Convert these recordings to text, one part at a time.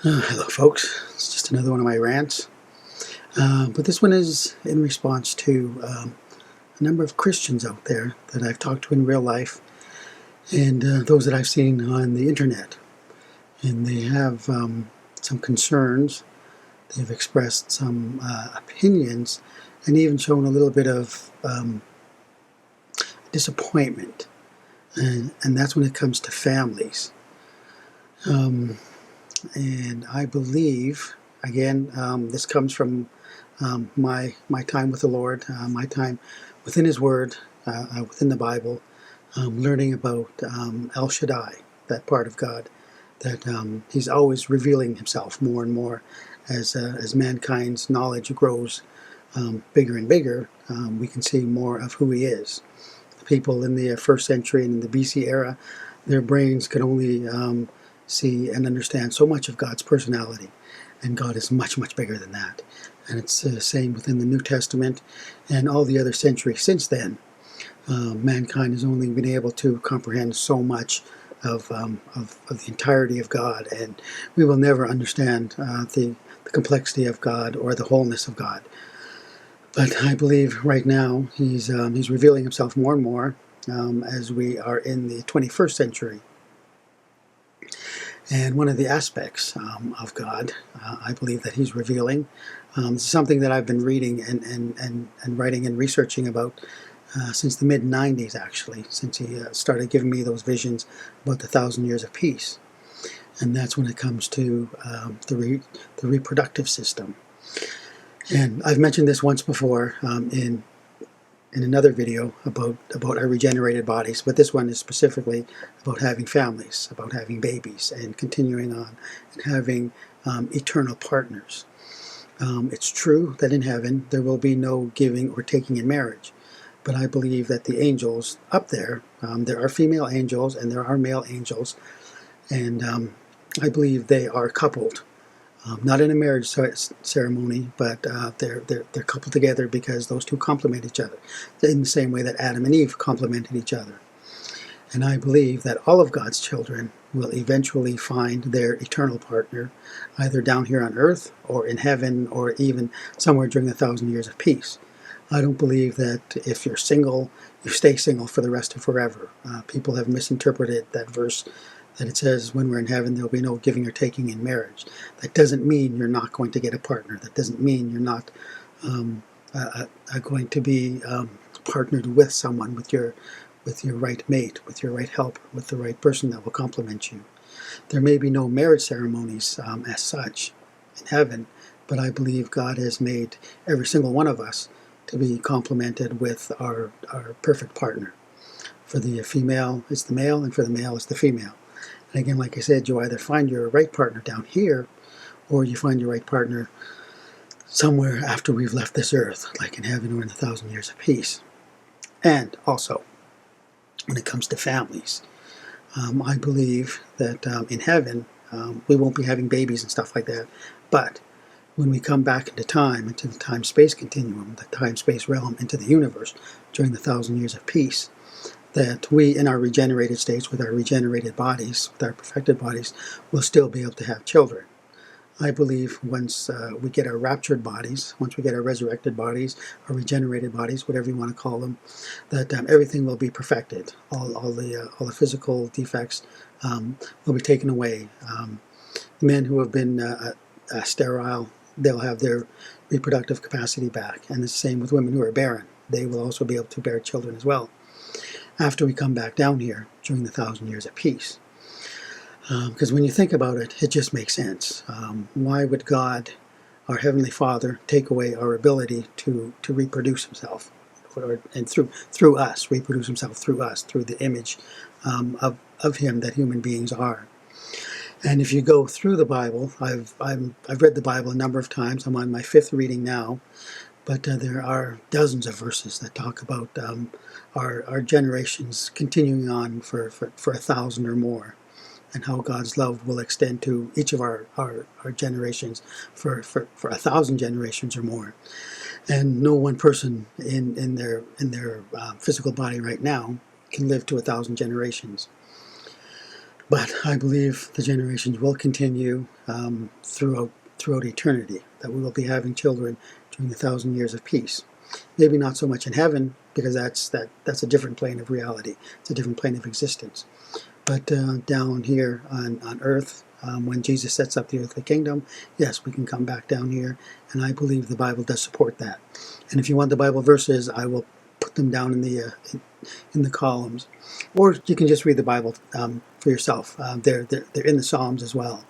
Hello, folks. It's just another one of my rants. But this one is in response to a number of Christians out there that I've talked to in real life and those that I've seen on the internet. And they have some concerns, they've expressed some opinions, and even shown a little bit of disappointment. And that's when it comes to families. And I believe, again, this comes from my time with the Lord, my time within His Word, within the Bible, learning about El Shaddai, that part of God, that He's always revealing Himself more and more as mankind's knowledge grows bigger and bigger. We can see more of who He is. The people in the first century and in the BC era, their brains could only see and understand so much of God's personality, and God is much, much bigger than that. And it's the same within the New Testament and all the other centuries since then. Mankind has only been able to comprehend so much of the entirety of God, and we will never understand the complexity of God or the wholeness of God. But I believe right now He's revealing Himself more and more as we are in the 21st century. And one of the aspects of God, I believe that He's revealing, this is something that I've been reading and writing and researching about since the mid-90s, actually, since He started giving me those visions about the 1,000 years of peace. And that's when it comes to the reproductive system. And I've mentioned this once before in another video about our regenerated bodies, but this one is specifically about having families, about having babies, and continuing on and having eternal partners. It's true that in heaven there will be no giving or taking in marriage, but I believe that the angels up there, there are female angels and there are male angels, and I believe they are coupled. Not in a marriage ceremony, but they're coupled together because those two complement each other in the same way that Adam and Eve complemented each other. And I believe that all of God's children will eventually find their eternal partner, either down here on earth or in heaven or even somewhere during the 1,000 years of peace. I don't believe that if you're single, you stay single for the rest of forever. People have misinterpreted that verse that it says when we're in heaven there'll be no giving or taking in marriage. That doesn't mean you're not going to get a partner. That doesn't mean you're not going to be partnered with someone, with your right mate, with your right helper, with the right person that will complement you. There may be no marriage ceremonies as such in heaven, but I believe God has made every single one of us to be complemented with our perfect partner. For the female, it's the male, and for the male, it's the female. And again, like I said, you either find your right partner down here, or you find your right partner somewhere after we've left this earth, like in heaven or in 1,000 years of peace. And also, when it comes to families, I believe that in heaven, we won't be having babies and stuff like that. But when we come back into time, into the time-space continuum, the time-space realm, into the universe, during the 1,000 years of peace, that we, in our regenerated states, with our regenerated bodies, with our perfected bodies, will still be able to have children. I believe once we get our raptured bodies, once we get our resurrected bodies, our regenerated bodies, whatever you want to call them, that everything will be perfected. All the physical defects will be taken away. Men who have been sterile, they'll have their reproductive capacity back. And the same with women who are barren. They will also be able to bear children as well after we come back down here during the 1,000 years of peace. Because when you think about it, it just makes sense. Why would God, our Heavenly Father, take away our ability to reproduce Himself, and through us, reproduce Himself through us, through the image of Him that human beings are? And if you go through the Bible, I've read the Bible a number of times. I'm on my 5th reading now. But there are dozens of verses that talk about our generations continuing on for 1,000 or more, and how God's love will extend to each of our generations for 1,000 generations or more. And no one person in their physical body right now can live to 1,000 generations. But I believe the generations will continue throughout eternity, that we will be having children during the 1,000 years of peace. Maybe not so much in heaven, because that's a different plane of reality. It's a different plane of existence. But down here on earth, when Jesus sets up the earthly kingdom, yes, we can come back down here, and I believe the Bible does support that. And if you want the Bible verses, I will put them down in the columns, or you can just read the Bible for yourself. They're in the Psalms as well.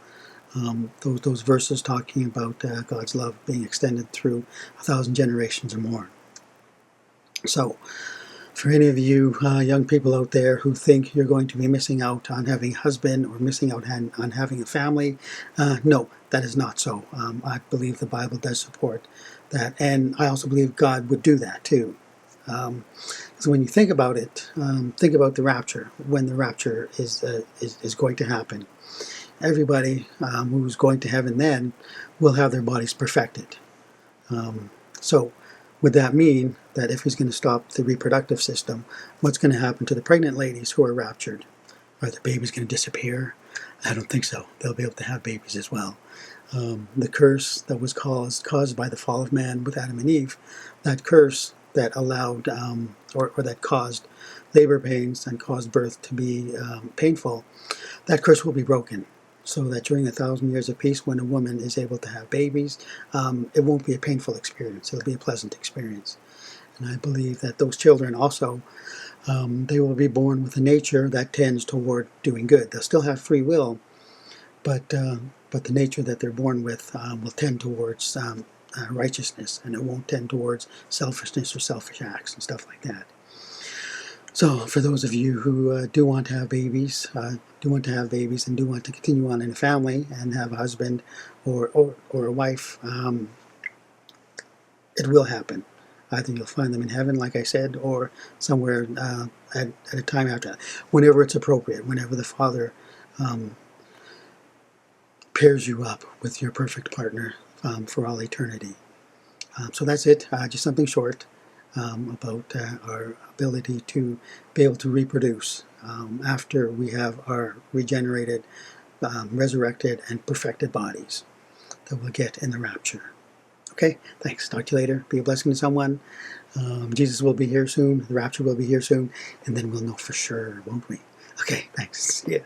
Those verses talking about God's love being extended through 1,000 generations or more. So, for any of you young people out there who think you're going to be missing out on having a husband or missing out on having a family, no, that is not so. I believe the Bible does support that, and I also believe God would do that too. So when you think about it, think about the rapture, when the rapture is going to happen. Everybody who's going to heaven then will have their bodies perfected. So would that mean that if he's going to stop the reproductive system, what's going to happen to the pregnant ladies who are raptured? Are the babies going to disappear? I don't think so. They'll be able to have babies as well. The curse that was caused by the fall of man with Adam and Eve, that curse that allowed or that caused labor pains and caused birth to be painful, that curse will be broken. So that during the 1,000 years of peace, when a woman is able to have babies, it won't be a painful experience. It'll be a pleasant experience. And I believe that those children also, they will be born with a nature that tends toward doing good. They'll still have free will, but the nature that they're born with will tend towards righteousness, and it won't tend towards selfishness or selfish acts and stuff like that. So for those of you who do want to have babies, and do want to continue on in a family and have a husband or a wife, it will happen. Either you'll find them in heaven, like I said, or somewhere at a time after that, whenever it's appropriate, whenever the Father pairs you up with your perfect partner for all eternity. So that's it, just something short about our ability to be able to reproduce after we have our regenerated, resurrected, and perfected bodies that we'll get in the rapture. Okay, thanks. Talk to you later. Be a blessing to someone. Jesus will be here soon. The rapture will be here soon. And then we'll know for sure, won't we? Okay, thanks. Yeah.